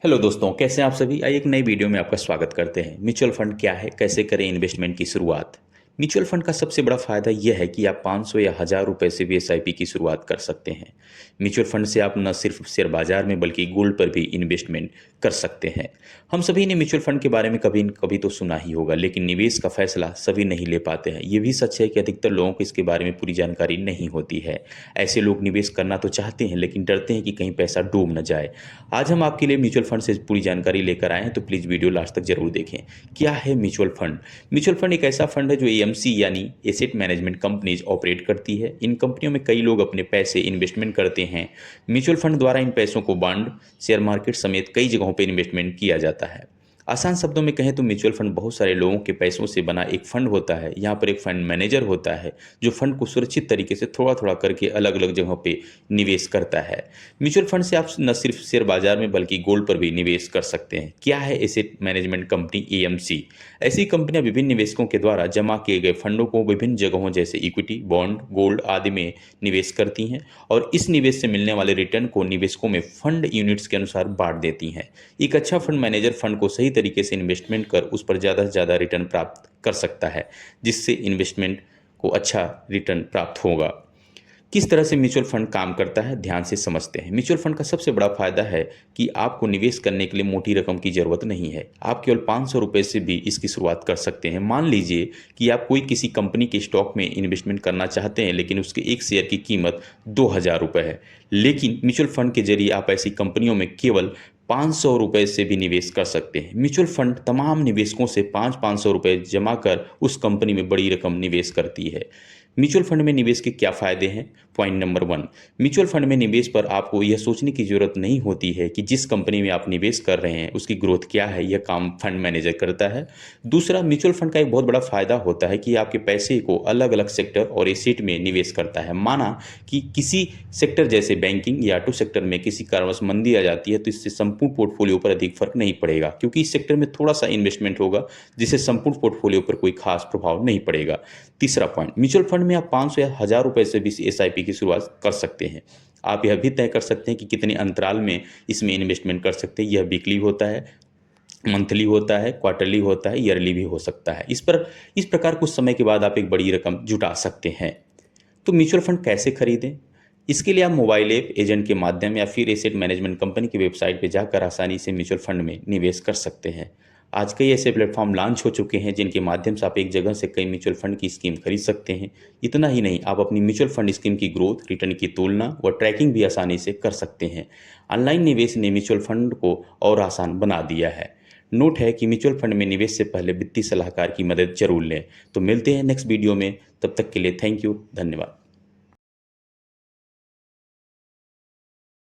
Hello दोस्तों, कैसे हैं आप सभी। आइए एक नई वीडियो में आपका स्वागत करते हैं। म्यूचुअल फंड क्या है, कैसे करें इन्वेस्टमेंट की शुरुआत। म्यूचुअल फंड का सबसे बड़ा फायदा यह है कि आप 500 या 1000 रुपए से भी एसआईपी की शुरुआत कर सकते हैं। म्यूचुअल फंड से आप न सिर्फ शेयर बाजार में बल्कि गोल्ड पर भी इन्वेस्टमेंट कर सकते हैं। हम सभी ने म्यूचुअल फंड के बारे में कभी न कभी तो सुना ही होगा, लेकिन निवेश का फैसला सभी नहीं ले पाते हैं। ये भी सच है कि अधिकतर लोगों को इसके बारे में पूरी जानकारी नहीं होती है। ऐसे लोग निवेश करना तो चाहते हैं, लेकिन डरते हैं कि कहीं पैसा डूब न जाए। आज हम आपके लिए म्यूचुअल फंड से पूरी जानकारी लेकर आए हैं, तो प्लीज़ वीडियो लास्ट तक जरूर देखें। क्या है म्यूचुअल फंड। म्यूचुअल फंड एक ऐसा फंड है जो एएमसी यानी एसेट मैनेजमेंट कंपनीज ऑपरेट करती है। इन कंपनियों में कई लोग अपने पैसे इन्वेस्टमेंट करते हैं। म्यूचुअल फंड द्वारा इन पैसों को बॉन्ड, शेयर मार्केट समेत कई जगहों पर इन्वेस्टमेंट किया जाता है। आसान शब्दों में कहें तो म्यूचुअल फंड बहुत सारे लोगों के पैसों से बना एक फंड होता है। यहाँ पर एक फंड मैनेजर होता है जो फंड को सुरक्षित तरीके से थोड़ा थोड़ा करके अलग अलग जगहों पे निवेश करता है। म्यूचुअल फंड से आप न सिर्फ शेयर बाजार में बल्कि गोल्ड पर भी निवेश कर सकते हैं। क्या है एसेट मैनेजमेंट कंपनी एएमसी। ऐसी कंपनियां विभिन्न निवेशकों के द्वारा जमा किए गए फंडों को विभिन्न जगहों जैसे इक्विटी, बॉन्ड, गोल्ड आदि में निवेश करती हैं और इस निवेश से मिलने वाले रिटर्न को निवेशकों में फंड यूनिट्स के अनुसार बांट देती हैं। एक अच्छा फंड मैनेजर फंड को सही तरीके से इन्वेस्टमेंट कर उस पर ज़्यादा से ज़्यादा रिटर्न प्राप्त कर सकता है, जिससे इन्वेस्टमेंट को अच्छा रिटर्न प्राप्त होगा। किस तरह से म्यूचुअल फंड काम करता है, ध्यान से समझते हैं। म्यूचुअल फंड का सबसे बड़ा फायदा है कि आपको निवेश करने के लिए मोटी रकम की जरूरत नहीं है। आप केवल 500 रुपये से भी इसकी शुरुआत कर सकते हैं। मान लीजिए कि आप कोई किसी कंपनी के स्टॉक में इन्वेस्टमेंट करना चाहते हैं, लेकिन उसके एक शेयर की कीमत 2000 रुपये है। लेकिन म्यूचुअल फंड के जरिए आप ऐसी कंपनियों में केवल 500 रुपये से भी निवेश कर सकते हैं। म्यूचुअल फंड तमाम निवेशकों से 500 रुपये जमा कर उस कंपनी में बड़ी रकम निवेश करती है। म्यूचुअल फंड में निवेश के क्या फायदे हैं। पॉइंट नंबर 1, म्यूचुअल फंड में निवेश पर आपको यह सोचने की जरूरत नहीं होती है कि जिस कंपनी में आप निवेश कर रहे हैं उसकी ग्रोथ क्या है। यह काम फंड मैनेजर करता है। दूसरा, म्यूचुअल फंड का एक बहुत बड़ा फायदा होता है कि आपके पैसे को अलग अलग सेक्टर और एसेट में निवेश करता है। माना कि किसी सेक्टर जैसे बैंकिंग या ऑटो सेक्टर में किसी कारणवश मंदी आ जाती है, तो इससे संपूर्ण पोर्टफोलियो पर अधिक फर्क नहीं पड़ेगा, क्योंकि इस सेक्टर में थोड़ा सा इन्वेस्टमेंट होगा जिससे संपूर्ण पोर्टफोलियो पर कोई खास प्रभाव नहीं पड़ेगा। तीसरा पॉइंट, म्यूचुअल फंड में आप 500 या 1000 रुपये से भी एसआईपी की शुरुआत कर सकते हैं। आप यह भी तय कर सकते हैं कि कितने अंतराल में इसमें इन्वेस्टमेंट कर सकते हैं। यह वीकली होता है, मंथली होता है, क्वार्टरली होता है, ईयरली भी हो सकता है। इस प्रकार कुछ समय के बाद आप एक बड़ी रकम जुटा सकते हैं। तो म्यूचुअल फंड कैसे खरीदें। इसके लिए आप मोबाइल ऐप, एजेंट के माध्यम या फिर एसेट मैनेजमेंट कंपनी की वेबसाइट पर जाकर आसानी से म्यूचुअल फंड में निवेश कर सकते हैं। आज कई ऐसे प्लेटफॉर्म लॉन्च हो चुके हैं जिनके माध्यम से आप एक जगह से कई म्यूचुअल फंड की स्कीम खरीद सकते हैं। इतना ही नहीं, आप अपनी म्यूचुअल फंड स्कीम की ग्रोथ, रिटर्न की तुलना व ट्रैकिंग भी आसानी से कर सकते हैं। ऑनलाइन निवेश ने म्यूचुअल फंड को और आसान बना दिया है। नोट है कि म्यूचुअल फंड में निवेश से पहले वित्तीय सलाहकार की मदद जरूर लें। तो मिलते हैं नेक्स्ट वीडियो में, तब तक के लिए थैंक यू, धन्यवाद।